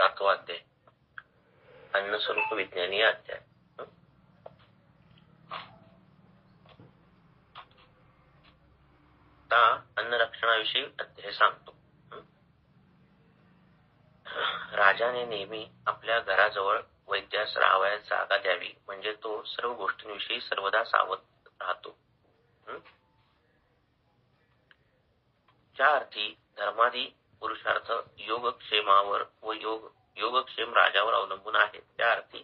7वा अध्याय, अन्न स्वरूप विज्ञानीय अध्याय. आता अन्न रक्षणाविषयी अध्याय सांगतो. राजाने नेहमी आपल्या घराजवळ वैद्यास राहावयास जागा द्यावी, म्हणजे तो सर्व गोष्टींविषयी सर्वदा सावध राहतो. ज्या अर्थी धर्मादी पुरुषार्थ योगक्षेमावर व योगक्षेम राजावर अवलंबून आहे, त्या अर्थी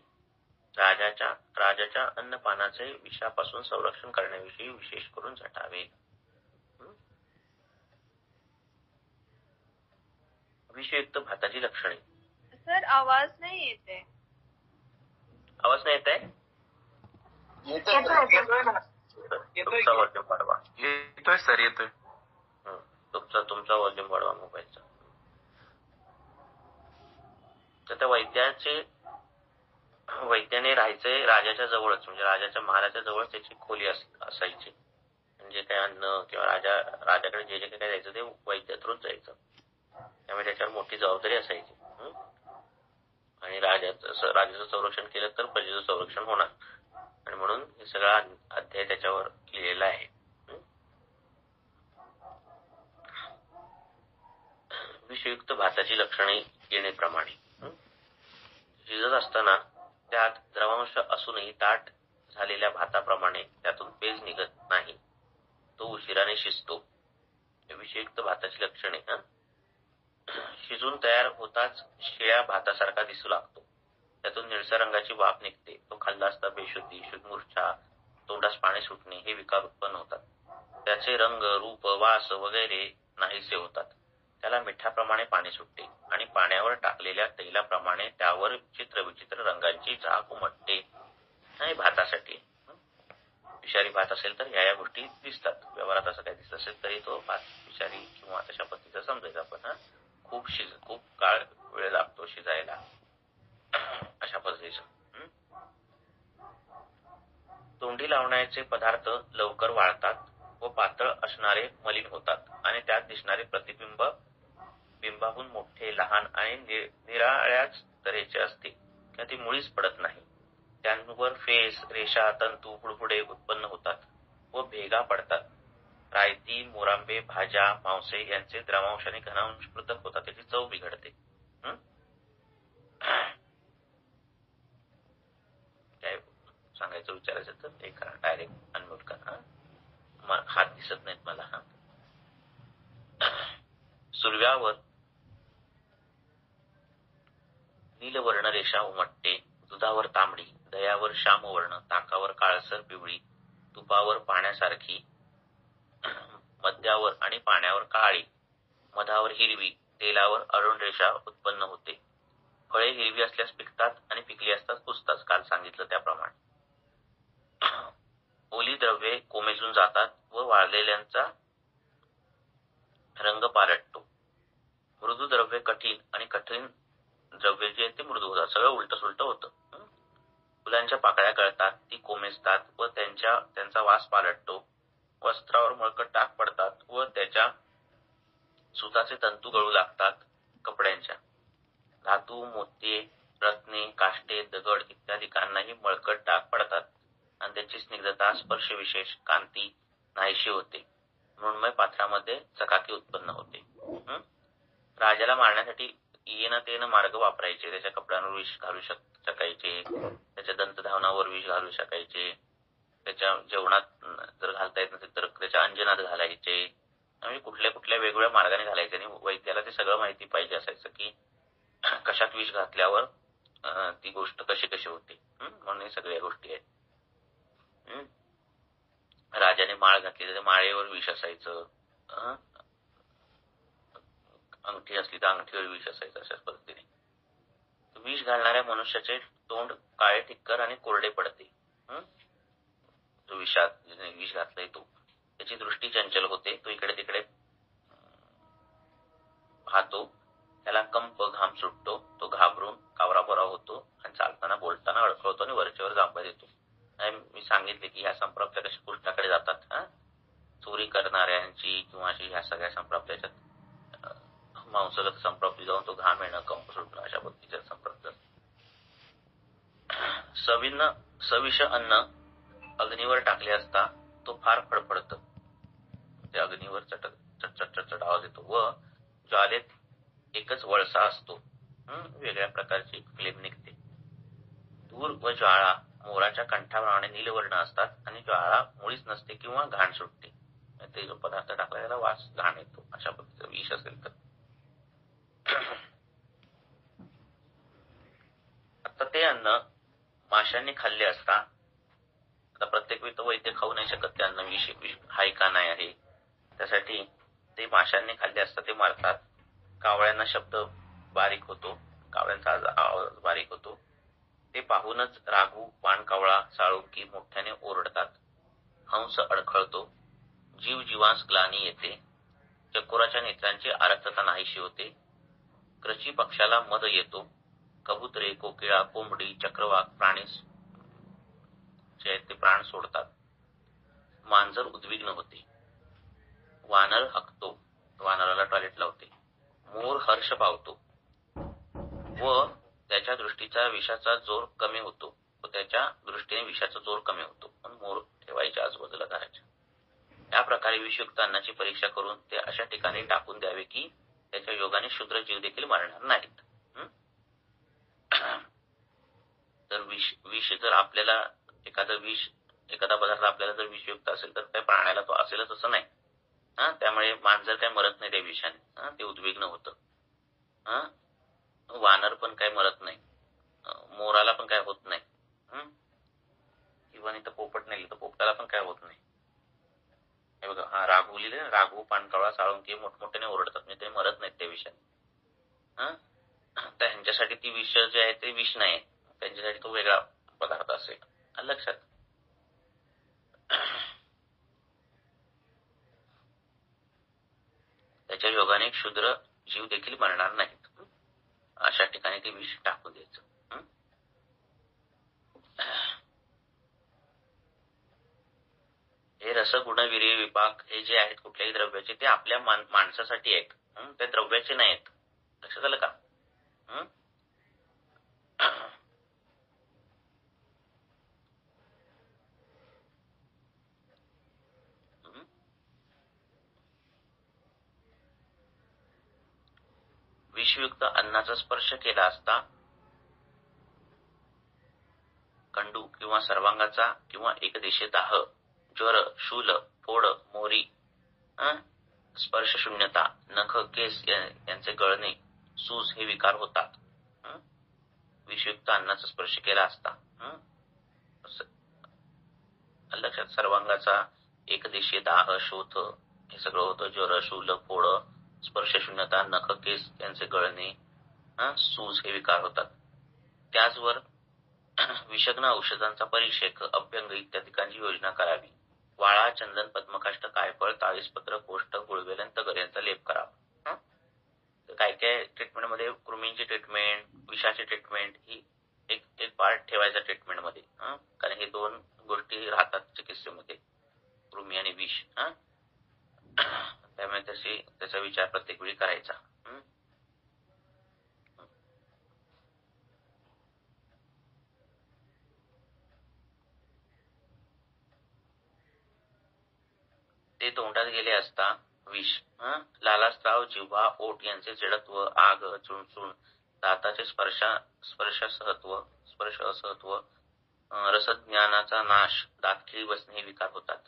राजाच्या अन्नपानाचे विषापासून संरक्षण करण्याविषयी विशेष करून झटावे. विषयुक्त भाताची लक्षणे. सर आवाज नाही येते. आवाज नाही येत आहे? तुमचा वॉल्यूम वाढवा. येतोय सर, येतोय. तुमचा वॉल्यूम वाढवा मोबाईलचा. तर त्या वैद्याने राहायचंय राजाच्या जवळच, म्हणजे राजाच्या महालाच्या जवळच त्याची खोली असायची. म्हणजे काय अन्न किंवा राजाकडे जे जे काय जायचं ते वैद्य थ्रूच जायचं. त्यामुळे त्याच्यावर मोठी जबाबदारी असायची. आणि राजाचं संरक्षण केलं तर प्रजेचं संरक्षण होणार, आणि म्हणून हे सगळा अध्याय त्याच्यावर लिहिलेला आहे. विषयुक्त भाताची लक्षणे येणेप्रमाणे. शिजत असताना त्यात द्रवांश असूनही दाट झालेल्या भाताप्रमाणे त्यातून पेज निघत नाही, तो उशिराने शिजतो. विषयुक्त भाताची लक्षणे. शिजून तयार होताच शिळ्या भातासारखा दिसू लागतो. त्यातून निळसर रंगाची वाफ निघते. तो खाल्ला असता बेशुद्धी, मूर्छा, तोंडास पाणी सुटणे हे विकार उत्पन्न होतात. त्याचे रंग, रूप, वास वगैरे नाहीसे होतात. त्याला मिठाप्रमाणे पाणी सुटते आणि पाण्यावर टाकलेल्या तैलाप्रमाणे त्यावर विचित्र रंगांची झाक उमटते. नाही भातासाठी. विषारी भात असेल तर या गोष्टी दिसतात. व्यवहारात असं काही दिसत असेल तरी तो भात विषारी किंवा तशा पद्धतीचा समजायचा. पण खूप काळ वेळ लागतो शिजायला, अशा पद्धतीचं. तोंडी लावण्याचे पदार्थ लवकर वाळतात व पातळ असणारे मलिन होतात, आणि त्यात दिसणारे प्रतिबिंब बिंबाहून मोठे, लहान आणि निराळ्याच तऱ्हेचे असते किंवा ती मुळीच पडत नाही. त्यांवर फेस, रेषा, तंतू, बुडबुडे उत्पन्न होतात व भेगा पडतात. रायती, मोरांबे, भाज्या, मांसे यांचे द्रवांश आणि घनांश पृथक होतात. त्याची चव बिघडते. काय सांगायचं विचारायचं तर ते करा, डायरेक्ट अनम्यूट करा. हात दिसत नाहीत मला. सुरव्यावर नीलवर्ण रेषा उमटते, दुधावर तांबडी, दह्यावर श्यामवर्ण, ताकावर काळसर पिवळी, तुपावर पाण्यासारखी, मद्यावर आणि पाण्यावर काळी, मधावर हिरवी, तेलावर अरुण रेषा उत्पन्न होते. फळे हिरवी असल्यास पिकतात आणि पिकली असताच कुजतात, काल सांगितलं त्याप्रमाणे. ओली द्रव्ये कोमेजून जातात व वाळलेल्यांचा रंग पालटतो. मृदू द्रव्ये कठीण आणि कठीण द्रव्ये जे ते मृदू होतात. सगळं उलट सुलट होतं. फुलांच्या पाकळ्या गळतात, ती कोमेजतात व त्यांचा वास पालटतो. वस्त्रावर मळकट डाग पडतात व त्याच्या सुताचे तंतू गळू लागतात. कपड्यांच्या धातू, मोती, रत्ने, काष्टे, दगड इत्यादिकांनाही मळकट डाग पडतात आणि त्याची स्निग्धता, स्पर्श विशेष, कांती नाहीशी होते. मृण्मय पात्रामध्ये चकाकी उत्पन्न होते. राजाला मारण्यासाठी येणं तेनं मार्ग वापरायचे. त्याच्या कपड्यांवर विष घालू शकायचे, त्याच्या दंतधावनावर विष घालू शकायचे, त्याच्या जेवणात जर घालता येत नसेल तर त्याच्या अंजनात घालायचे. आणि कुठल्या वेगवेगळ्या मार्गाने घालायचे. आणि वैद्याला ते सगळं माहिती पाहिजे असायचं की कशात विष घातल्यावर ती गोष्ट कशी होते. म्हणून हे सगळ्या गोष्टी आहेत. राजाने माळ घातली तर माळेवर विष असायचं, अंगठी असली तर अंगठीवर विष असायचं. अशाच पद्धतीने विष घालणाऱ्या मनुष्याचे तोंड काळे ठिक्कर आणि कोरडे पडते. जो विष घातलाय तो, त्याची दृष्टी चंचल होते, तो इकडे तिकडे पाहतो, त्याला कंप, घाम सुटतो, तो घाबरून कावराबोरा होतो आणि चालताना बोलताना अडखळतो आणि वरच्यावर जांभा देतो. मी सांगितले की ह्या संप्राप्त्या कशा कृष्णाकडे जातात. चोरी करणाऱ्यांची किंवा अशी ह्या सगळ्या संप्राप्त्याच्या मांसगत संप्राप्ती जाऊन तो घाम येणं, कंप सुटणं अशा पद्धतीचे संप्राप्त. सविष अन्न अग्नीवर टाकले असता तो फार फडफडत. त्या अग्नीवर चटचट आवाज येतो व ज्वालेत एकच वळसा असतो. वेगळ्या प्रकारची फ्लेम निघते. धूर व ज्वाळा मोराच्या कंठाप्रमाणे नीलवर्ण असतात आणि ज्वाळा मुळीच नसते किंवा घाण सुटते. ते जो पदार्थ टाकला त्याला वास घाण येतो. अशा पद्धतीचं विष असेल तर. आता ते अन्न माशांनी खाल्ले असता, आता प्रत्येक वेळी तो वैद्य खाऊ नाही शकत ते अन्न विष हाय का नाही आहे, त्यासाठी ते माशांनी खाल्ले असता ते मारतात. कावळ्यांना शब्द बारीक होतो, कावळ्यांचा आवाज बारीक होतो. ते पाहूनच राघू, पाणकावळा, साळुंकी मोठ्याने ओरडतात. हंस अडखळतो. जीव जीवांस ग्लानी येते. चकोराच्या नेत्रांची आरक्तता नाहीशी होते. क्रची पक्षाला मद येतो. कबुतरे, कोकिळा, कोंबडी, चक्रवाक प्राणीस जे ते प्राण सोडतात. मांजर उद्विग्न होते. वानर हकतो, वानराला टॉयलेट लावते. मोर हर्ष पावतो व त्याच्या दृष्टीचा विषाचा जोर कमी होतो पण मोर ठेवायच्या आजूबाजूला घराच्या. या प्रकारे विषयुक्त अन्नाची परीक्षा करून ते अशा ठिकाणी टाकून द्यावे की त्याच्या योगाने शूद्र जीव देखील मरणार नाहीत. तर विष जर आपल्याला एखादा पदार्थ आपल्याला जर विषयुक्त असेल तर त्या प्राण्याला तो असेलच असं नाही. त्यामुळे मांजर काय मरत नाही त्या विषाने. ते उद्विग्न होतं. वानर पण काय मरत नाही. मोराला पण काय होत नाही. किंवा नाही तर पोपट नाही तर पोपटाला पण काय होत नाही. हे बघा, राघू लिहिले, राघू, पाणकावळा, साळुंकी मोठमोठ्याने ओरडतात, म्हणजे ते मरत नाहीत त्या विषाने. त्यांच्यासाठी ती विष जे आहे ते विष नाही, त्यांच्यासाठी तो वेगळा पदार्थ असेल. लक्षात. त्याच्या योगाने क्षुद्र जीव देखील मरणार नाहीत. अशा ठिकाणी ते विष टाकून द्यायचं. हे रस, गुण, वीर्य, विपाक हे जे आहेत कुठल्याही द्रव्याचे ते आपल्या माणसासाठी आहेत. ते द्रव्याचे नाही आहेत. लक्षात आलं का? विषयुक्त अन्नाचा स्पर्श केला असता कंडू किंवा सर्वांगाचा किंवा एकदेशी दाह, ज्वर, शूल, फोड, मोरी, स्पर्श शून्यता, नख, केस यांचे गळणे, सूज हे विकार होतात. विषयुक्त अन्नाचा स्पर्श केला असता. लक्षात. सर्वांगाचा एकदेशीय दाह, शोथ हे सगळं होतं. ज्वर, शूल, फोड, स्पर्श शून्यता, नख, केस यांचे गळणे, सूज हे विकार होतात. त्याचवर विषग्न औषधांचा परिक्षेक, अभ्यंग इत्यादिकांची योजना करावी. वाळा, चंदन, पद्मकाष्ठ, कायफळ, ताळीसपत्र, कोष्ठ, गुळवेल आणि तगर यांचा लेप करावा. काय काय ट्रीटमेंटमध्ये कृमींची ट्रीटमेंट, विषाची ट्रीटमेंट ही एक पार्ट ठेवायचा ट्रीटमेंटमध्ये. कारण हे दोन गोष्टी राहतात चिकित्सेमध्ये, कृमी आणि विष. त्यामुळे त्याचा विचार प्रत्येक वेळी करायचा. ते तोंडात गेले असता विष. लालास्त्राव, जिव्हा, ओठ यांचे जडत्व, आग, चुणचुण, दाताचे स्पर्श असहत्व, रसज्ञानाचा नाश, दातखिळी बसणे हे विकार होतात.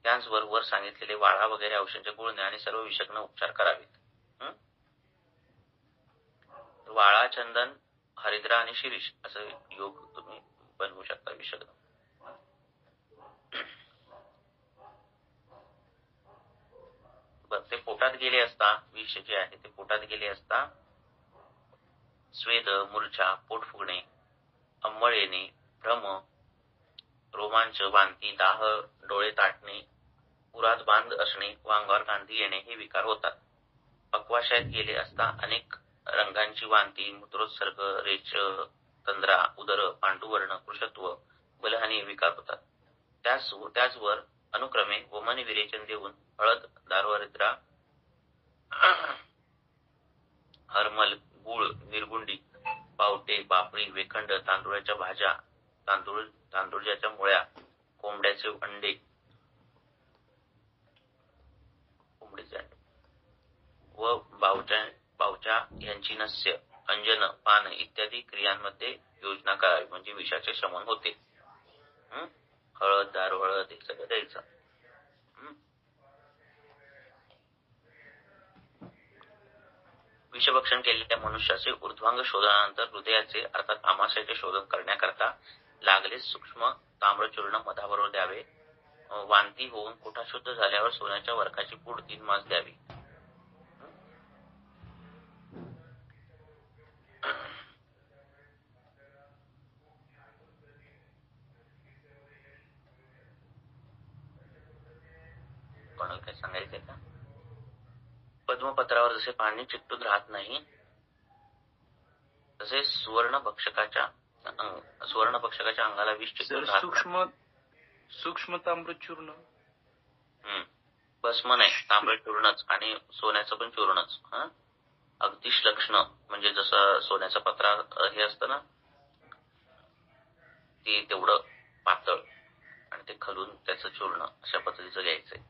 त्याचवर वर सांगितलेले वाळा वगैरे औषधांचे गुळणे आणि सर्व विषग्न उपचार करावेत. वाळा, चंदन, हरिद्रा आणि शिरीष असं योग तुम्ही बनवू शकता विषग्न. ते पोटात गेले असता, विष जे आहे ते पोटात गेले असता स्वेद, मूर्छा, पोट फुगणे, अंमळ येणे, भ्रम, रोमांच, वांती, दाह, डोळे ताटणे, पुरात बांध असणे व अंगावर गांधी येणे हे विकार होतात. पक्वाशयात गेले असता अनेक रंगांची वांती, मूत्रोत्सर्ग, रेच, तंद्रा, उदर, पांडुवर्ण, कृशत्व, बलहानी हे विकार होतात. त्याचवर अनुक्रमे वमन, विरेचन देऊन हळद, दारू, हरिद्रा हरमल, गुळ, निरगुंडी, पावटे, पापडी, वेखंड, तांदूळाच्या भाज्या, तांदूळाच्या मुळ्या, कोंबड्याचे अंडे, कोंबडीचे अंडे व बावच्या यांची नस्य, अंजन, पान इत्यादी क्रियांमध्ये योजना करावी, म्हणजे विषाचे शमन होते. हळद, दारू, हळद हे सगळं द्यायचं. विषभक्षण केलेल्या मनुष्याचे ऊर्ध्वांग शोधनानंतर हृदयाचे अर्थात आमाशयाचे शोधन करण्याकरता लागलेच सूक्ष्म ताम्रचूर्ण मधाबरोबर द्यावे. वांती होऊन कोठा शुद्ध झाल्यावर सोन्याच्या वरकाची पूड 3 मास द्यावी. कोणाला काय सांगायचंय का? पद्मपत्रावर जसे पाणी चिकटून राहत नाही तसे सुवर्ण भक्षकाच्या अंगाला विष चिकटून राहत नाही. सूक्ष्म ताम्रचूर्ण भस्म नाही, तांबडचूर्णच आणि सोन्याचं पण चूर्णच. अगदी श्लक्ष्ण म्हणजे जसं सोन्याचं पत्रा हे असतं ना, ते तेवढं पातळ आणि ते खलून त्याचं चूर्ण अशा पद्धतीचं घ्यायचंय.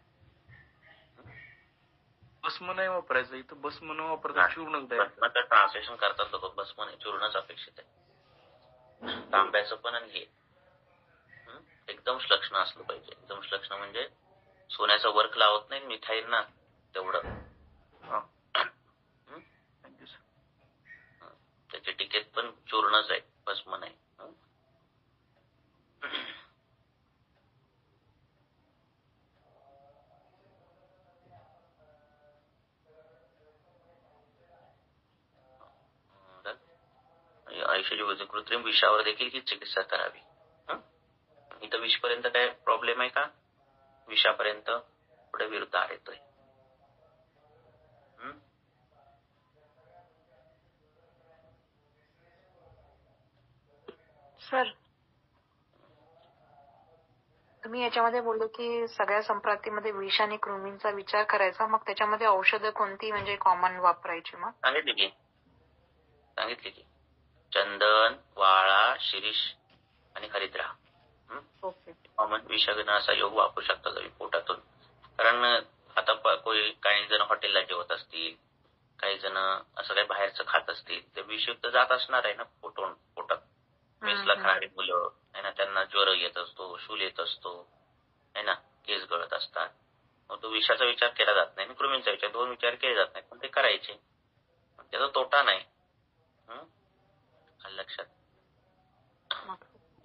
भस्म नाही वापरायचं इथं, भस्म न वापरता चूर्णच द्यायचं. भस्माचं ट्रान्सलेशन करतात लोक, भस्म नाही चूर्णच अपेक्षित आहे. तांब्याचं पण आणि हे एकदम श्लक्ष्ण असलं पाहिजे. एकदम श्लक्ष्ण म्हणजे सोन्याचं वर्क लावत नाही मिठाईंना तेवढं. त्याचे टिकेत पण चूर्णच आहे, भस्म नाही. आयुष्याची कृत्रिम विषावर देखील ही चिकित्सा करावी. इथं विषपर्यंत काय प्रॉब्लेम आहे का? विषापर्यंत पुढे विरुद्ध येतोय. सर, तुम्ही याच्यामध्ये बोलले की सगळ्या संप्राप्तीमध्ये विष आणि कृमींचा विचार करायचा, मग त्याच्यामध्ये औषधं कोणती म्हणजे कॉमन वापरायची? मग सांगितली की चंदन, वाळा, शिरीष आणि हरिद्रा. कॉमन विषाचा योग वापरू शकता तुम्ही पोटातून. कारण आता काही जण हॉटेलला जेवत असतील, काही जण असं काही बाहेरचं खात असतील, ते विषयुक्त जात असणार आहे ना पोटात. मेसला खाणारी मुलं आहे ना, त्यांना ज्वर येत असतो, शूल येत असतो आहे ना, केस गळत असतात. मग तो विषाचा विचार केला जात नाही, कृमींचा विचार, 2 विचार केले जात नाही, पण ते करायचे. त्याचा तोटा नाही लक्षात.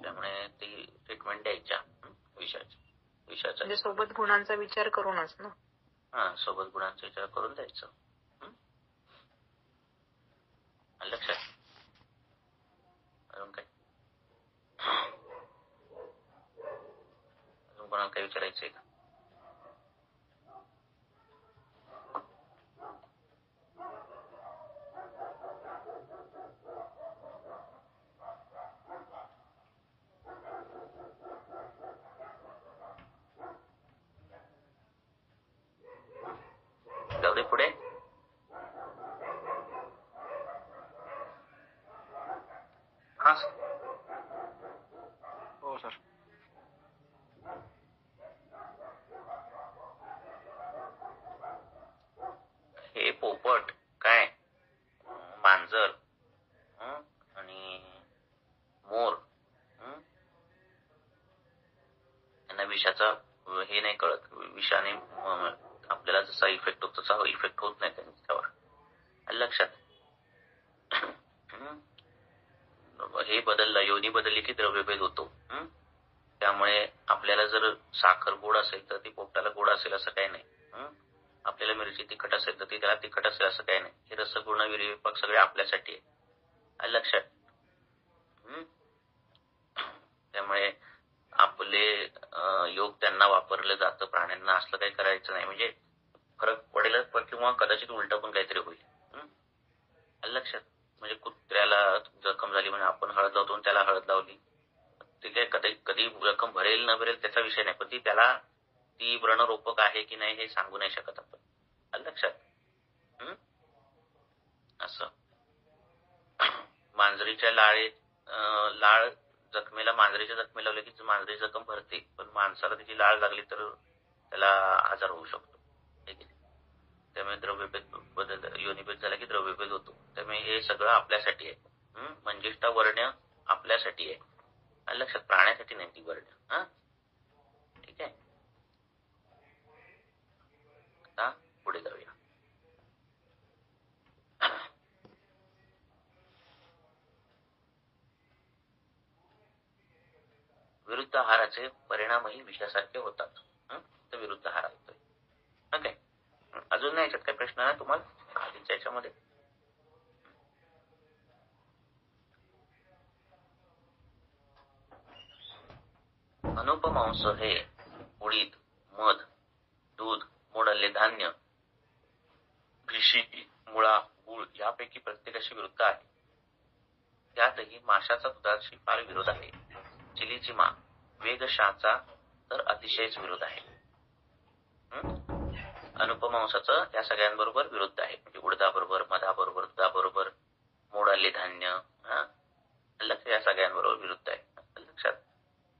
त्यामुळे ती ट्रीटमेंट द्यायच्या विषाचा. म्हणजे सोबत गुणांचा विचार करूनच ना. सोबत गुणांचा विचार करून द्यायचं. लक्षात. अजून काय कोणाला काय विचारायचंय का? जाऊ दे पुढे. हो सर. हे पोपट काय, मांजर आणि मोर यांना विषाचा हे नाही कळत. विषाने आपल्याला जसा इफेक्ट होतो तसा इफेक्ट होत नाही त्यांच्यावर. लक्षात. हे बदललं, योनी बदलली की द्रव्यभेद होतो. त्यामुळे आपल्याला जर साखर गोड असेल तर ती पोपटाला गोड असेल असं काही नाही. आपल्याला मिरची तिखट असेल तर ती त्याला तिखट असेल असं काही नाही. हे रसगुण विरिविपाक सगळे आपल्यासाठी आहे. लक्षात. त्यामुळे आपले योग त्यांना वापरलं जातं, प्राण्यांना असलं काही करायचं नाही. म्हणजे फरक पडेल किंवा कदाचित उलट पण काहीतरी होईल. लक्षात. म्हणजे कुत्र्याला जखम झाली म्हणजे आपण हळद लावतो, त्याला हळद लावली, ती काय कधी जखम भरेल न भरेल त्याचा विषय नाही, पण ती व्रणरोपक आहे की नाही हे सांगू नाही शकत आपण. लक्षात. असं मांजरीच्या लाळ जखमेला मांजरीच्या जखमे लावले की मांजरी जखम भरते, पण माणसाला त्याची लाळ लागली तर त्याला आजार होऊ शकतो. ठीक आहे. त्यामुळे द्रव्यभेद योनिभेद झाला की द्रव्यभेद होतो. त्यामुळे हे सगळं आपल्यासाठी आहे. मंजिष्ठा वर्ण आपल्यासाठी आहे. आणि लक्षात, प्राण्यासाठी नाही ती वर्ण. ठीक आहे. आता पुढे जाऊया. विरुद्ध आहाराचे परिणामही विषयासारखे होतात. तर विरुद्ध आहार होतोय. ओके. अजून नाही याच्यात काही प्रश्न आहे तुम्हाला आधीच्या याच्यामध्ये? अनुपमांस हे उडीद, मध, दूध, मोडले धान्य, भिशी, मुळा, गुळ यापैकी प्रत्येकाशी विरुद्ध आहे. त्यातही माशाचा दुधाशी फार विरोध आहे. चिलीची मा वेगशाचा तर अतिशयच विरोध आहे. अनुपमांसाचं या सगळ्यांबरोबर विरुद्ध आहे. म्हणजे उडदाबरोबर, मधाबरोबर, दुधाबरोबर, मोडाले धान्य, लक्ष या सगळ्यांबरोबर विरुद्ध आहे. लक्षात,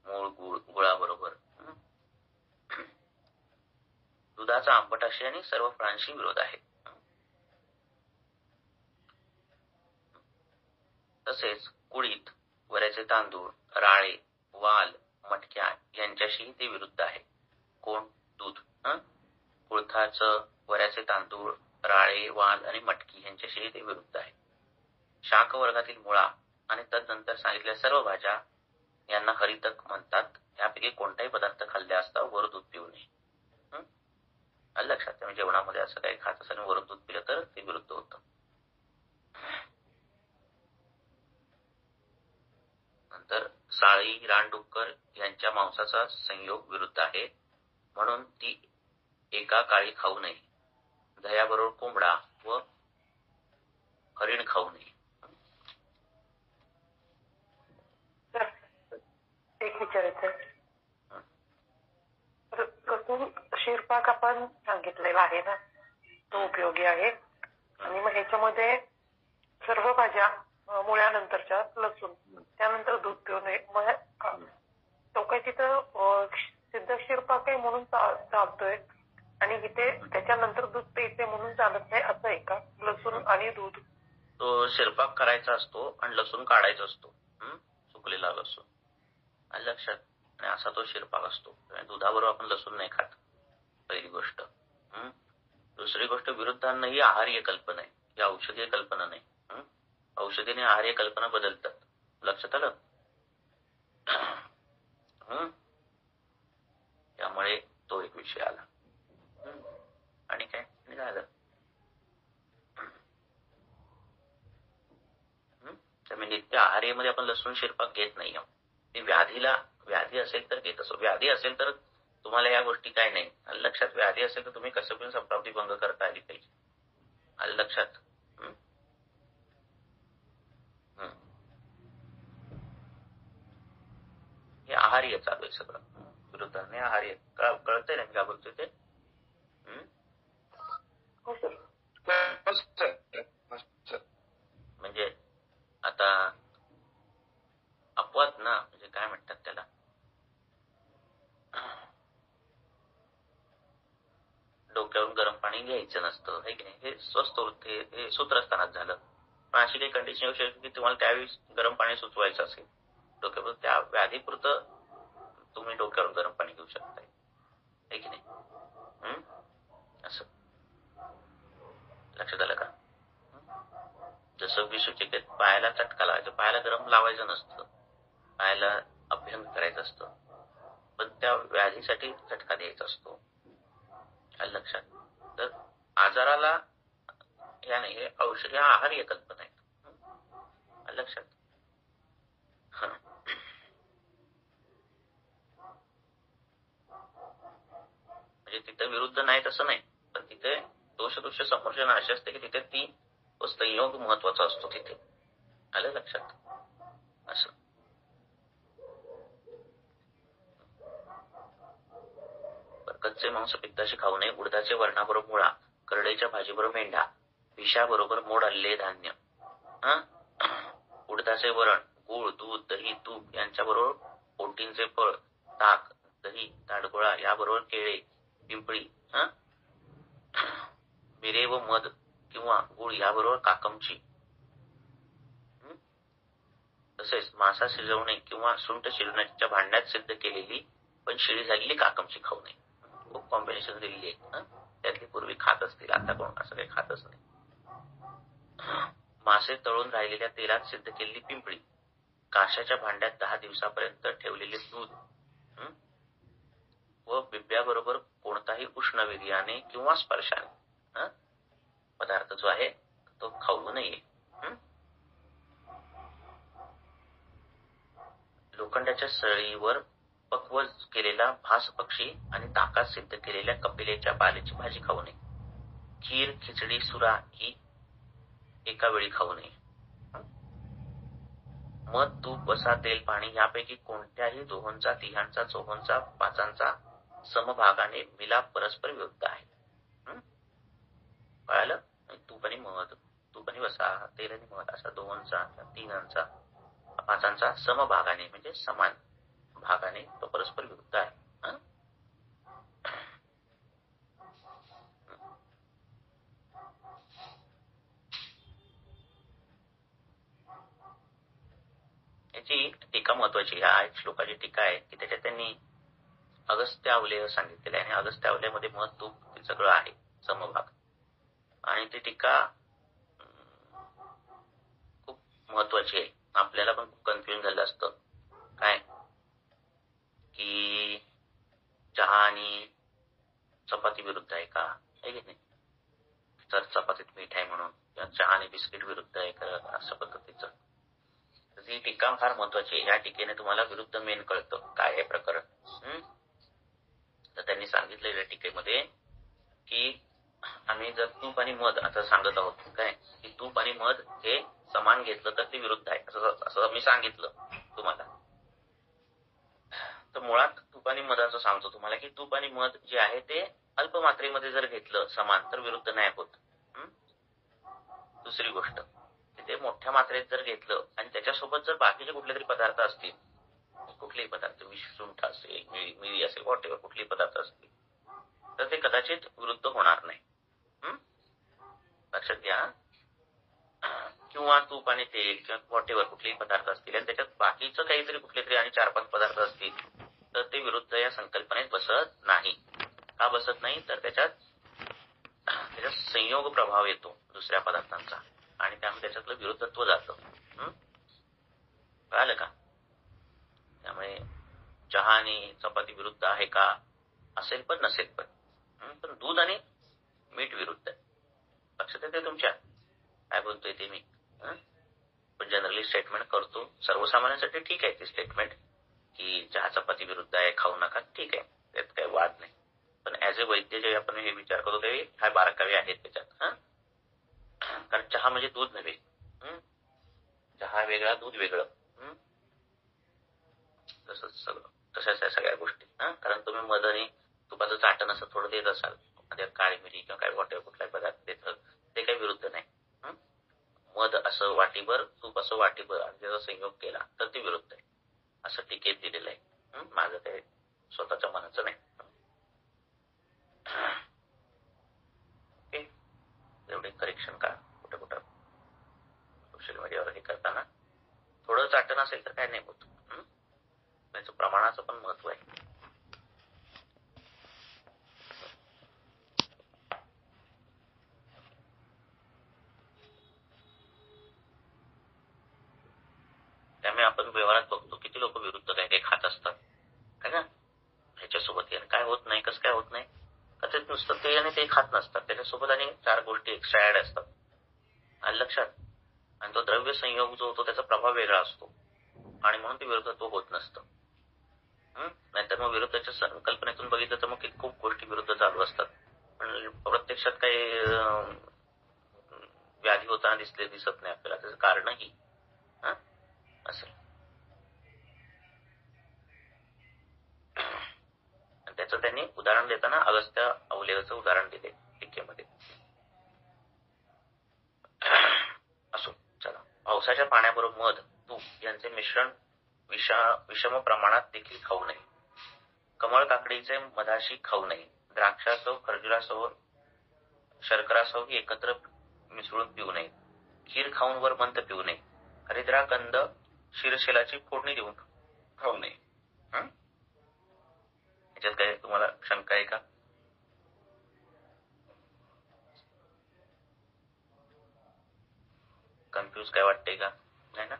मूळ गुळाबरोबर. दुधाचा आंबटाशी आणि सर्व फळांशी विरोध आहे. तसेच कुळीथ, वऱ्याचे तांदूळ, राळे, वाल, मटक्या यांच्याशी ते विरुद्ध आहे. कोण? दूध. कुळथाचं, वऱ्याचे तांदूळ, राळे, वाल आणि मटकी यांच्याशी ते विरुद्ध आहे. शाक वर्गातील मुळा आणि तदनंतर सांगितलेल्या सर्व भाज्या यांना हरितक म्हणतात. यापैकी कोणताही पदार्थ खाल्ले असता वर दूध पिऊ नये. लक्षात, म्हणजे जेवणामध्ये असं काही खात असेल वरून दूध पिलं तर ते विरुद्ध होतं. नंतर साळी, रानडुक्कर यांच्या मांसाचा संयोग विरुद्ध आहे, म्हणून ती एका काळी खाऊ नये. दह्याबरोबर कोंबडा व हरिण खाऊ नये. एक विचारायचं, लसूण शिरपाक आपण सांगितलेला आहे ना, तो उपयोगी आहे. आणि मग ह्याच्यामध्ये सर्व भाज्या मुळ्यानंतरच्या लसूण, त्यानंतर दूध पिऊ नये. मग तो काही तिथं सिद्ध शिरपाक आहे म्हणून चालतोय आणि इथे त्याच्यानंतर दूध प्यायचे म्हणून चालत नाही, असं आहे का? लसूण आणि दूध तो शिरपाक करायचा असतो आणि लसूण काढायचा असतो, सुकलेला लसूण. लक्षात, आणि असा तो शिरपाक असतो. दुधाबरोबर आपण लसूण नाही खात, पहिली गोष्ट. दुसरी गोष्ट, विरुद्धांना ही आहार्य कल्पना आहे, ही औषधीय कल्पना नाही. औषधीने आहार्य कल्पना बदलतात. लक्षात आलं? त्यामुळे तो एक विषय आला. आणि काय झालं? त्यामुळे नित्य आहार्यामध्ये आपण लसूण शिरपाक घेत नाही. व्याधी असेल तर घेत असो. व्याधी असेल तर तुम्हाला या गोष्टी काय नाही. लक्षात, व्याधी असेल तर तुम्ही कसं पण संप्राप्ती भंग करता आली पाहिजे. लक्षात. हे आहार्य चालू आहे सगळं. विरुद्धाने आहार्य कळतंय ना काय बोलतोय ते? म्हणजे आता अपवाद ना, म्हणजे काय म्हणतात त्याला, डोक्यावरून गरम पाणी घ्यायचं नसतं, है की नाही? हे स्वस्त होते, हे सूत्रस्थानात झालं. पण अशी काही कंडिशन येऊ शकते की तुम्हाला त्यावेळी गरम पाणी सुचवायचं असेल डोक्यावर, त्या व्याधीपुरतं तुम्ही डोक्यावरून गरम पाणी घेऊ शकताय, है की नाही? असं लक्षात आलं का? जसं विषुचिकेत पायाला चटका लावायचा, पायाला गरम लावायचं नसतं, पायाला अभ्यंग करायचं असतं, पण त्या व्याधीसाठी झटका द्यायचा असतो. लक्षात. तर आजाराला या नाही, हे औषध या आहार्य कल्पना आहेत. लक्षात. म्हणजे तिथे विरुद्ध नाही तसं नाही, पण तिथे दोष समोरच्या असे असते की तिथे ती संयोग महत्वाचा असतो तिथे. आलं लक्षात? असं. कच्चे मांस पित्ताशी खाऊ नये. उडदाचे वरणाबरोबर मुळा, करडईच्या भाजीबरोबर मेंढा, विषाबरोबर मोड आलेले धान्य, उडदाचे वरण, गूळ, दूध, दही, तूप यांच्याबरोबर प्रोटीनचे फळ, ताक, दही, ताडगोळा याबरोबर केळे, पिंपळी, मिरे व मध किंवा गूळ याबरोबर काकमची. तसेच मासा शिजवणे किंवा सुंठ शिजवण्याच्या भांड्यात सिद्ध केलेली पण शिळी झालेली काकमची खाऊ नये. खूप कॉम्बिनेशन दिलेली आहे. त्यातली पूर्वी खात असतील, आता कोण असं काही खातच नाही. मासे तळून राहिलेल्या तेलात सिद्ध केलेली पिंपळी, काशाच्या भांड्यात 10 दिवसापर्यंत ठेवलेले दूध व बिब्याबरोबर कोणताही उष्ण वीर्याने किंवा स्पर्शाने पदार्थ जो आहे तो खाऊ नये. लोखंडाच्या सळीवर पक्व केलेला भास पक्षी आणि ताकात सिद्ध केलेल्या कपिलेच्या पाल्याची भाजी खाऊ नये. खीर, खिचडी, सुरा ही एका वेळी खाऊ नये. मध, तूप, वसा, तेल, पाणी यापैकी कोणत्याही दोहोंचा, तिघांचा, चौहोंचा, पाचांचा समभागाने मिलाप परस्पर विरुद्ध आहे. कळालं? तूप आणि मध, तूप आणि वसा, तेल आणि मध असा दोहोंचा, तिघांचा, पाचांचा समभागाने म्हणजे समान भागाने तो परस्पर विरुद्ध आहे. याची टीका महत्वाची, ह्या एक श्लोकाची टीका आहे की त्याच्यात त्यांनी अगस्त्यावलेय सांगितलेलं आहे आणि अगस्त्यावलेमध्ये मध, तूप ते सगळं आहे समभाग. आणि ती टीका खूप महत्वाची आहे. आपल्याला पण खूप कन्फ्युजन झालं असतं काय की चहा आणि चपाती विरुद्ध आहे का, आहे की नाही? तर चपातीत मीठ आहे म्हणून चहा आणि बिस्किट विरुद्ध आहे का, अशा पद्धतीचं. तर ही टीका फार महत्वाची आहे. या टीकेने तुम्हाला विरुद्ध मेन कळतं काय आहे प्रकरण. तर त्यांनी सांगितलेल्या टीकेमध्ये की आम्ही जर तूप आणि मध आता सांगत आहोत काय की तूप आणि मध हे समान घेतलं तर ते विरुद्ध आहे असं मी सांगितलं तुम्हाला. तर मुळात तूप आणि मधाचं सांगतो तुम्हाला की तूप आणि मध जे आहे ते अल्प मात्रेमध्ये जर घेतलं समान तर विरुद्ध नाही होत. दुसरी गोष्ट, ते मोठ्या मात्रेत जर घेतलं आणि त्याच्यासोबत जर बाकीचे कुठले तरी पदार्थ असतील, कुठलेही पदार्थ, सुंठ असेल, मिरी असेल, वॉटेवर कुठलेही पदार्थ असतील, तर ते कदाचित विरुद्ध होणार नाही. लक्षात घ्या. किंवा तूप आणि तेल किंवा वॉटेवर कुठलेही पदार्थ असतील आणि त्याच्यात बाकीचं काहीतरी कुठले तरी आणि 4-5 पदार्थ असतील तर ते विरुद्ध या संकल्पनेत बसत नाही. का बसत नाही? तर त्याच्यात संयोग प्रभाव येतो दुसऱ्या पदार्थांचा आणि त्यामुळे त्याच्यातलं विरुद्धत्व जातं. कळालं का? त्यामुळे चहा आणि चपाती विरुद्ध आहे का? असेल पण नसेल पण दूध आणि मीठ विरुद्ध आहे. लक्षात येते तुमच्या काय बोलतोय ते मी. पण जनरली स्टेटमेंट करतो. सर्वसामान्यांसाठी ठीक आहे ती स्टेटमेंट की चहा चपाती विरुद्ध आहे, खाऊ नका, ठीक आहे, त्यात काही वाद नाही. पण ऍज अ वैद्य जे आपण हे विचार करतो ते हा बारकावे आहेत त्याच्यात. कारण चहा म्हणजे दूध नव्हे. चहा वेगळा, दूध वेगळं. तसंच सगळं तशाच या सगळ्या गोष्टी. कारण तुम्ही मध आणि तुपाचं चाटण असं थोडं देत असाल, काळी मिरी किंवा काही वाटेवर कुठलाही पदार्थ देत, ते काही विरुद्ध नाही. मध असं वाटीभर, तूप असं वाटीभर आणि त्याचा संयोग केला तर ते विरुद्ध आहे असं टीकेत दिलेलं आहे. माझं काही स्वतःच्या मनाचं नाही. ओके, एवढे करेक्शन का कुठं कुठं सोशल मीडियावर हे करताना थोडं चाटण असेल तर काय नाही होत. त्याचं प्रमाणाचं पण महत्व आहे. त्यामुळे आपण व्यवहारात बघतो किती लोक विरुद्ध काय काही खात असतात है ना. ह्याच्यासोबत काय होत नाही, कसं काय होत नाही का ते नुसतं ते आणि ते खात नसतात, त्याच्यासोबत आणि 4 गोष्टी एक्स्ट्रा ऍड असतात. आणि लक्षात, आणि तो द्रव्य संयोग जो होतो त्याचा प्रभाव वेगळा असतो आणि म्हणून ते विरुद्धत्व होत नसतं. नाहीतर मग विरुद्धच्या संकल्पनेतून बघितलं तर मग खूप गोष्टी विरुद्ध चालू असतात पण प्रत्यक्षात काही व्याधी होताना दिसत नाही आपल्याला. त्याचं कारणही असेल. त्याचं त्यांनी उदाहरण देताना अगस्त्य अवलेयचं उदाहरण दिले टीकेमध्ये. असो, चला पाऊस पावसाच्या पाण्याबरोबर मध, तूप यांचे मिश्रण विषम प्रमाणात देखील खाऊ नये. कमळ काकडीचे मधाशी खाऊ नये. द्राक्षासह, खर्जुरासह, शर्करासह एकत्र मिसळून पिऊ नये. खीर खाऊन वर मंद पिऊ नये. हरिद्राकंद शिरशेलाची फोडणी देऊन खाऊ नये. याच्यात काय तुम्हाला शंका आहे का? कन्फ्यूज काय वाटतंय का? नाही ना?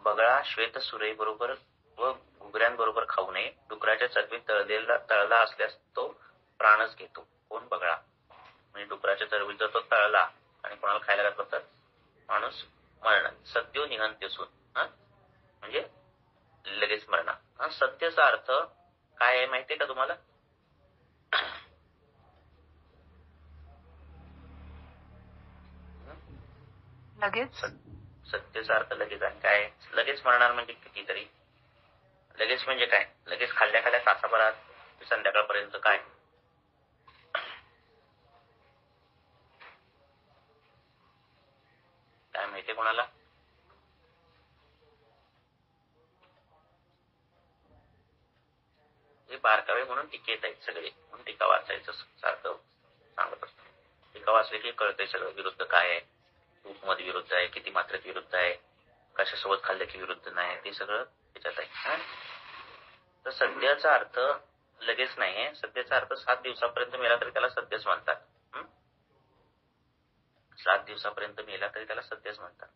बगळा श्वेत सुरे बरोबर व घुगऱ्यांबरोबर खाऊ नये. डुकराच्या चरबीत तळला असल्यास तो प्राणच घेतो. कोण? बगळा. म्हणजे डुकराच्या चरबीत तो तळला आणि कोणाला खायला घातलं तर माणूस मरणार. सद्यो निहंत्यसून, म्हणजे लगेच मरणार. सत्यचा अर्थ काय आहे माहितीये का तुम्हाला? लगेच सत्यचा अर्थ लगेच आहे. काय लगेच मरणार म्हणजे कितीतरी? लगेच म्हणजे काय? लगेच खाल्ल्या तासाभरात संध्याकाळपर्यंत काय? काय माहितीये कोणाला? हे बारकावे म्हणून टीकेत आहेत सगळे, म्हणून टीका वाचायचं सारखं सांगत असतो. टीका वाचले की कळतंय सगळं. विरुद्ध काय आहे, तूप मध्ये विरुद्ध आहे, किती मात्रेत विरुद्ध आहे, कशासोबत खाल्लं की विरुद्ध नाही, ते सगळं त्याच्यात आहे. तर सध्याचा अर्थ लगेच नाहीये. सध्याचा अर्थ 7 दिवसापर्यंत मेला तरी त्याला सध्यच म्हणतात. 7 दिवसापर्यंत मेला तरी त्याला सध्यच म्हणतात.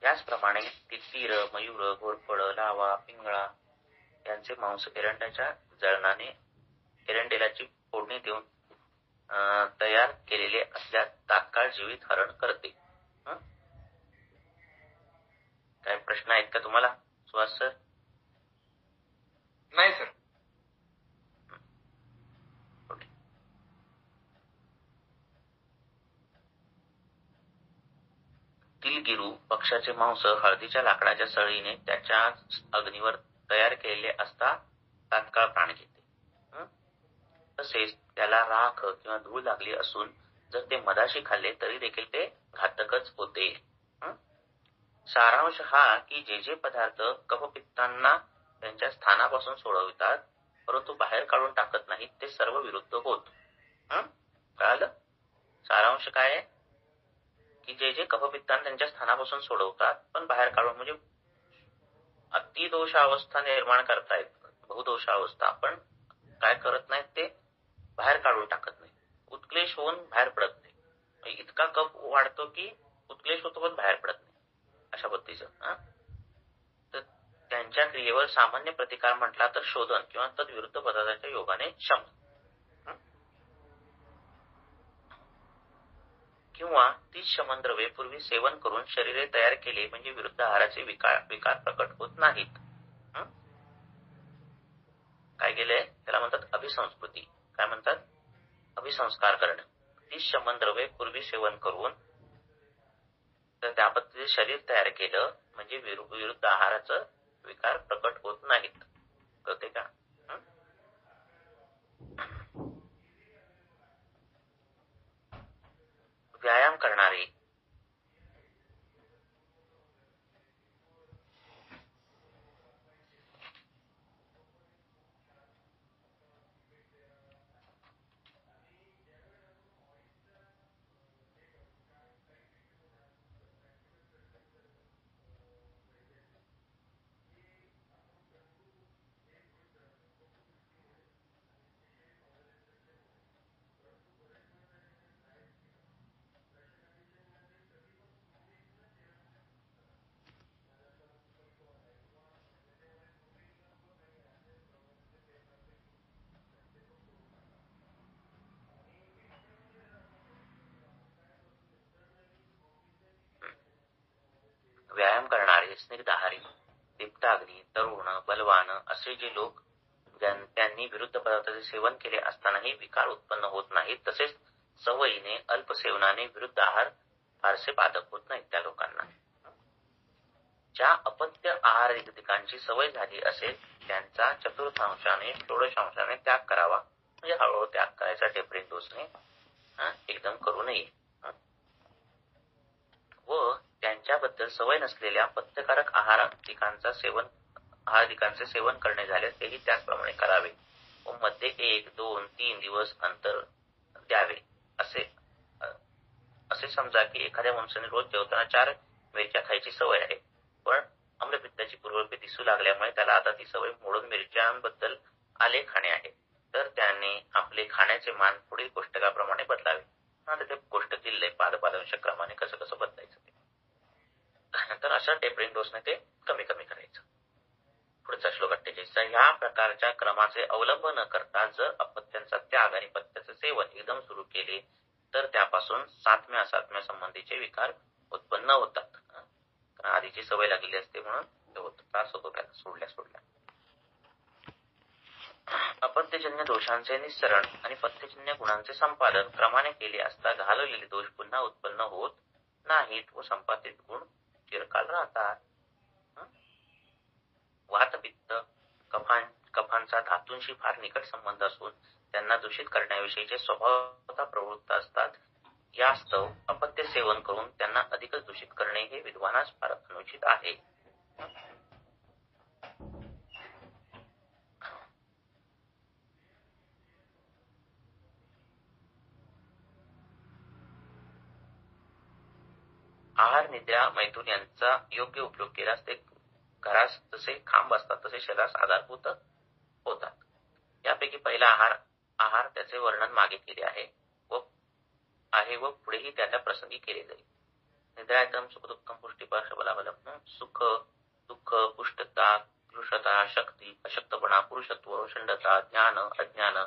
याचप्रमाणे तितीर, मयूर, घोरपड, लावा, पिंगळा यांचे मांस एरंडाच्या जळणाने एरंडेलाची फोडणी देऊन तयार केलेले असल्यास तात्काळ जीवित हरण करते. काय प्रश्न आहेत का तुम्हाला सुहास सर? नाही सर. तिलगिरू पक्षाचे मांस हळदीच्या लाकडाच्या सळीने त्याच्या अग्नीवर तयार केलेले असता तात्काळ प्राण घेते. तसेच त्याला राख किंवा धूळ लागली असून जर ते मधाशी खाल्ले तरी देखील ते घातकच होते. सारांश हा की जे पदार्थ कफपित्तांना त्यांच्या स्थानापासून सोडवितात परंतु बाहेर काढून टाकत नाहीत ते सर्व विरुद्ध होत. कळालं? सारांश काय आहे की जे कफपित्तांना त्यांच्या स्थानापासून सोडवतात पण बाहेर काढून, म्हणजे अतिदोषावस्था निर्माण करतायत, बहुदोषावस्था, पण काय करत नाहीत ते बाहेर काढून टाकत नाही. उत्क्लेश होऊन बाहेर पडत नाही. इतका कफ वाढतो की उत्क्लेश होतो पण बाहेर पडत नाही, अशा पद्धतीचं. तर त्यांच्या क्रियेवर सामान्य प्रतिकार म्हटला तर शोधन किंवा तद्विरुद्ध पदार्थाच्या योगाने शमन किंवा तीच शमन द्रव्ये पूर्वी सेवन करून शरीरे तयार केले म्हणजे विरुद्ध आहाराचे विकार प्रकट होत नाहीत. काय केलंय त्याला म्हणतात अभिसंस्कृती. काय म्हणतात? अभिसंस्कार करणं. तीच शमन द्रव्ये पूर्वी सेवन करून तर त्या पद्धतीने शरीर तयार केलं म्हणजे विरुद्ध आहाराचं विकार प्रकट होत नाहीत. कळते का? व्यायाम करणारे व्यायाम करणारे स्निग्धाहारी, दीप्ताग्नी, तरुण, बलवान असे जे लोक त्यांनी विरुद्ध पदार्थाचे सेवन केले असतानाही विकार उत्पन्न होत नाहीत, तसेच सवयीने अल्प सेवनाने विरुद्ध आहार फारसे बाधक होत नाहीत त्या लोकांना. ज्या अपत्य आहार विधिकांची सवय झाली असेल त्यांचा चतुर्थांशाने षोडशांशाने त्याग करावा. म्हणजे हळूहळू त्याग करायचा टेपरिंग डोसने, एकदम करू नये. व त्यांच्याबद्दल सवय नसलेल्या पथ्यकारक आहाराधिकांचे सेवन करणे झाल्यास तेही त्याचप्रमाणे करावे व मध्ये 1, 2, 3 दिवस अंतर द्यावे. असे समजा की एखाद्या माणसाने रोज जेवताना 4 मिरच्या खायची सवय आहे, पण आम्लपित्ताची पूर्वरूपे दिसू लागल्यामुळे त्याला आता ती सवय मोडून मिरच्यांबद्दल आले खाणे आहे. तर त्याने आपले खाण्याचे मान पुढील कोष्टकाप्रमाणे बदलावे. आता ते कोष्टक दिले पादपादंश क्रमाने कसं कसं बदलायचं ते. तर अशा टेपरिंग डोसने ते कमी कमी करायचं. पुढचा श्लोक 48. ह्या प्रकारच्या क्रमाचे अवलंब न करता जर अपत्यांचा त्याग आणि पथ्याचे सेवन एकदम सुरू केले तर त्यापासून सातम्य असात्म्य संबंधीचे विकार उत्पन्न होतात. कारण आधीची सवय लागलेली असते म्हणून ते होतं, त्रास होतो त्याला सोडल्या. अपत्यजन्य दोषांचे निस्सरण आणि पथ्यजन्य गुणांचे संपादन क्रमाने केले असता घालवलेले दोष पुन्हा उत्पन्न होत नाहीत व संपादित गुण चिरकाल राहतात. वातपित्त कफांचा धातूंशी फार निकट संबंध असून त्यांना दूषित करण्याविषयीचे स्वभावतः प्रवृत्त असतात. यास्तव अपत्य सेवन करून त्यांना अधिकच दूषित करणे हे विद्वानास फार अनुचित आहे. आहार, निद्रा, मैथुन यांचा योग्य उपयोग केल्यास ते घरास जसे खांब असतात तसे शरीरास आधारभूत होतात. यापैकी पहिला आहार त्याचे वर्णन मागे केले आहे व पुढेही त्या प्रसंगी केले जाईल. निद्रायतम सुख दुःखम पुष्टिपाश बलाबलम. सुख दुःख, पुष्टता, कृशता, शक्ती, अशक्तपणा, पुरुषत्व, षंडता, ज्ञान, अज्ञान,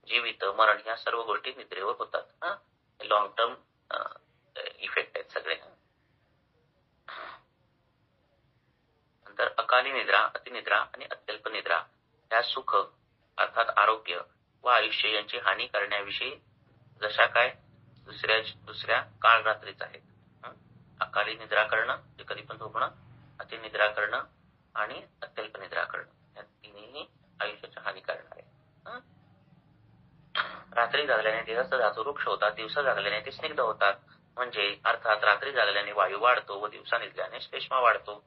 जीवित, मरण ह्या सर्व गोष्टी निद्रेवर होतात. लॉंग टर्म इफेक्ट आहेत सगळे. नंतर अकाली निद्रा, अतिनिद्रा आणि अत्यल्प निद्रा ह्या सुख अर्थात आरोग्य व आयुष्य यांची हानी करण्याविषयी जशा काय दुसऱ्या काळ रात्रीच आहेत. अकाली निद्रा करणं, जे कधी पण झोपणं, अतिनिद्रा करणं आणि अत्यल्प निद्रा करणं या तिन्ही आयुष्याच्या हानी करणार आहे. रात्री जागल्याने देहस्थ धातू वृक्ष होतात, दिवसा जागल्याने ते स्निग्ध होतात. म्हणजे अर्थात रात्री जागल्याने वायू वाढतो व दिवसा निजल्याने श्लेष्मा वाढतो.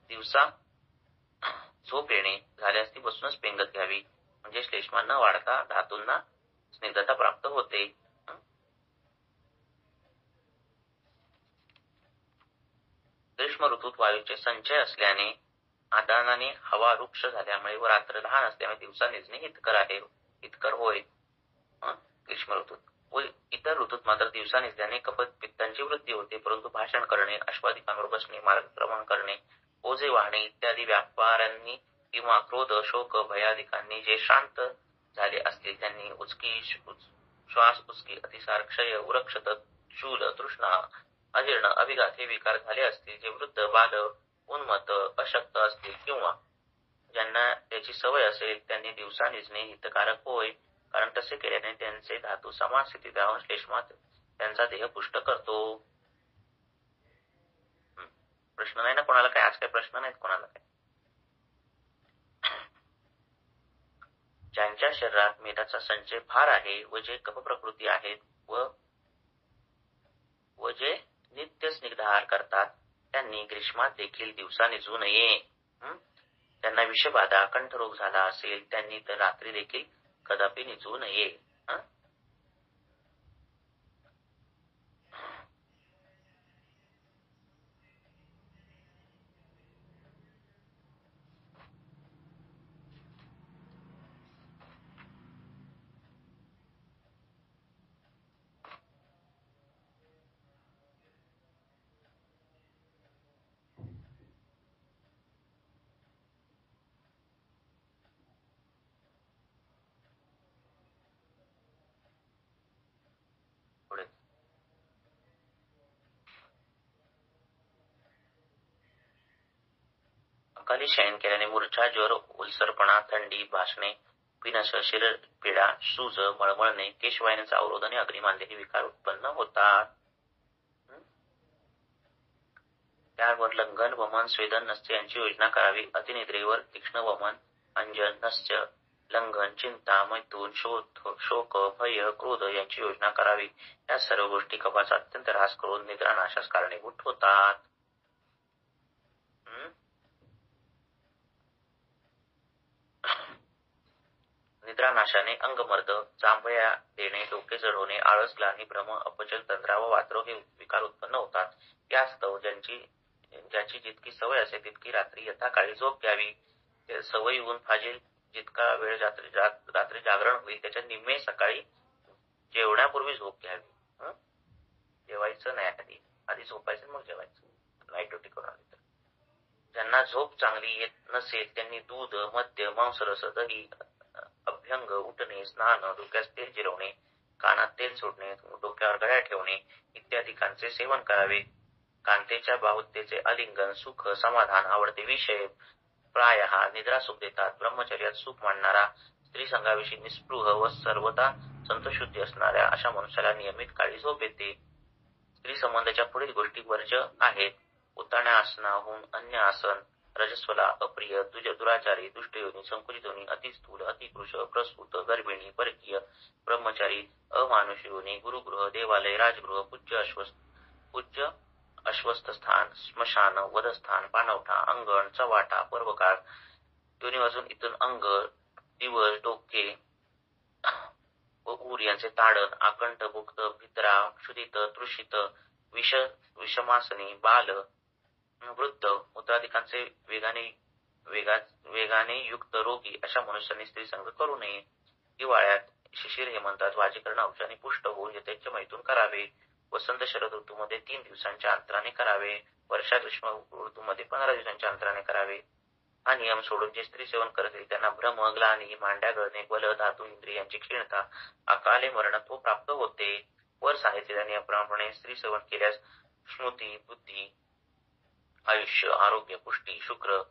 दिवसा झोप येणे झाल्यास ती बसूनच पेंगत घ्यावी, म्हणजे श्लेष्मा न वाढता धातूंना स्निग्धता प्राप्त होते. ग्रीष्म ऋतूत वायूचे संचय असल्याने आदानाने हवा वृक्ष झाल्यामुळे व रात्र लहान असल्यामुळे दिवसा निजणे हितकर होय ग्रीष्म ऋतूत. व इतर ऋतूत मात्र दिवसा निजल्याने कफत पित्तांची वृद्धी होते. परंतु भाषण करणे, अश्वाधिकांवर बसणे, मार्गक्रमण करणे, ओझे वाहणे इत्यादी व्यापाऱ्यांनी किंवा क्रोध, शोक, भयादिकांनी जे शांत झाले असतील त्यांनी श्वास उचकी, अतिसार, क्षय, उरक्षत, शूल, तृष्णा, अजीर्ण, अभिघात हे विकार झाले असतील. जे वृद्ध, बाल, उन्मत्त, अशक्त असतील किंवा ज्यांना त्याची सवय असेल त्यांनी दिवसा निजणे हितकारक होय. कारण तसे केल्याने त्यांचे धातू समान स्थितीत राहून श्लेष्मा त्यांचा देह पुष्ट करतो. प्रश्न नाही ना कोणाला काय? आज काही प्रश्न नाहीत कोणाला काय? ज्यांच्या शरीरात मेधाचा संचय फार आहे व जे कफ प्रकृती आहेत व जे नित्य स्निग्ध आहार करतात त्यांनी ग्रीष्मात देखील दिवसा निजू नये. त्यांना विषबाधा, कंठरोग झाला असेल त्यांनी तर रात्री देखील कदापि निजू नये. पुढे अकाली शयन केल्याने मूर्छा, ज्वर, उलसरपणा, थंडी, भासणे, पिनस, शिरपीडा, सूज, मळमळणे, केशवाहिन्यांचा अवरोध आणि अग्निमांद्य हे विकार उत्पन्न होतात. त्यावर लंघन, वमन, स्वेदन, नस्य यांची योजना करावी. अतिनिद्रेवर तीक्ष्ण वमन, अंजन, नस्य, लंघन, चिंता, मैथून, शोक, भय, क्रोध यांची योजना करावी. या सर्व गोष्टी कफाचा अत्यंत ऱ्हास करून निद्रानाशास कारणीभूत होतात. निद्रानाशाने अंगमर्द, जांभया देणे, डोके जड होणे, आळस, ग्लानी, भ्रम, अपचन, तंद्रा व वात्रव हे विकार उत्पन्न होतात. यास्तव ज्याची जितकी सवय असे तितकी रात्री यथाकाळी झोप घ्यावी. सवय होऊन फाजील जितका वेळ रात्री जागरण होईल त्याच्या निम्मे सकाळी जेवण्यापूर्वी झोप घ्यावी. जेवायचं नाही, आधी झोपायचं मग जेवायचं, नाईट ड्युटी करून आली तर. ज्यांना झोप चांगली येत नसेल त्यांनी दूध, मद्य, मांसरस, दही, अभ्यंग, उठणे, स्नान, डोक्यास तेल जिरवणे, कानात तेल सोडणे, डोक्यावर गळ्या ठेवणे इत्यादिकांचे सेवन करावे. कांतेच्या बाहुतेचे आलिंगन, सुख, समाधान, आवडते विषय प्रायः निद्रा सुख देतात. ब्रह्मचर्यात सुख मानणारा, स्त्री संघाविषयी निस्पृह व सर्वदा संतशुद्धी असणाऱ्या अशा मनुष्याला नियमित काळी झोप येते. स्त्री संबंधाच्या पुढील गोष्टी वर्ज्य आहेत. उताण्या आसनाहून अन्य आसन, रजस्वला, अप्रिय, दुराचारी, दुष्टयोनी, संकुचितोनी, अतिस्थूल, अतिकृश, प्रसूत, गर्भिणी, परकीय, ब्रह्मचारी, अमानुषयोनी, गुरुगृह, देवालय, राजगृह, पूज्य अश्वस्थान, स्मशान, वधस्थान, पाणवठा, अंगण, चवाटा, पर्वकाळ, योनी वाजून इथून अंग, दिवस, डोके व ऊर यांचे ताडण, आकंठ, भुक्त, भित्रा, क्षुधित, तृषित, विषमासनी, बाल, वृद्ध मूत्रादिकांचे वेगाने युक्त रोगी अशा मनुष्यांनी स्त्री संग करू नये. हिवाळ्यात शिशिर हेमंतात वाजीकरण औषधाने पुष्ट होऊन यथेच्छ मैथून करावे. वसंत शरद ऋतूमध्ये 3 दिवसांच्या अंतराने करावे. वर्षा ग्रीष्म ऋतूमध्ये 15 दिवसांच्या अंतराने करावे. हा नियम सोडून जे स्त्री सेवन करतील त्यांना भ्रम, ग्लानी, मांड्या गळणे, बल, धातू, इंद्रियांची क्षीणता, अकाले मरणत्व प्राप्त होते. वर सांगितलेल्या नियमाप्रमाणे स्त्री सेवन केल्यास स्मृती, बुद्धी, आयुष्य, आरोग्य, पुष्टी, शुक्र,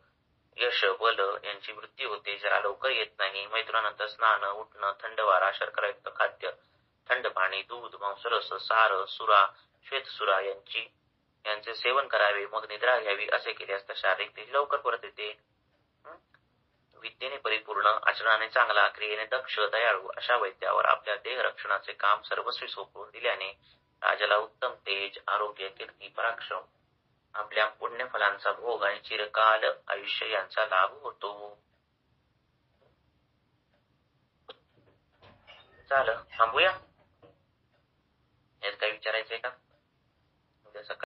यश, बल यांची वृद्धी होते. जरा लवकर येत नाही. मैथुनानंतर स्नान, उठणं, थंड वारा, शर्करायुक्त खाद्य, थंड पाणी, दूध, मांसरस, सार, सुरा, श्वेतसुरा यांचे सेवन करावे. मग निद्रा घ्यावी. असे केल्यास तर शारीरिक तेज लवकर परत येते. विद्येने परिपूर्ण, आचरणाने चांगला, क्रियेने दक्ष, दयाळू अशा वैद्यावर आपल्या देह रक्षणाचे काम सर्वस्वी सोपवून दिल्याने राजाला उत्तम तेज, आरोग्य, कीर्ती, पराक्रम, आपल्या पुण्यफलांचा भोग आणि चिरकाल आयुष्य यांचा लाभ होतो. चाल थांबूया. यात काही विचारायचंय का?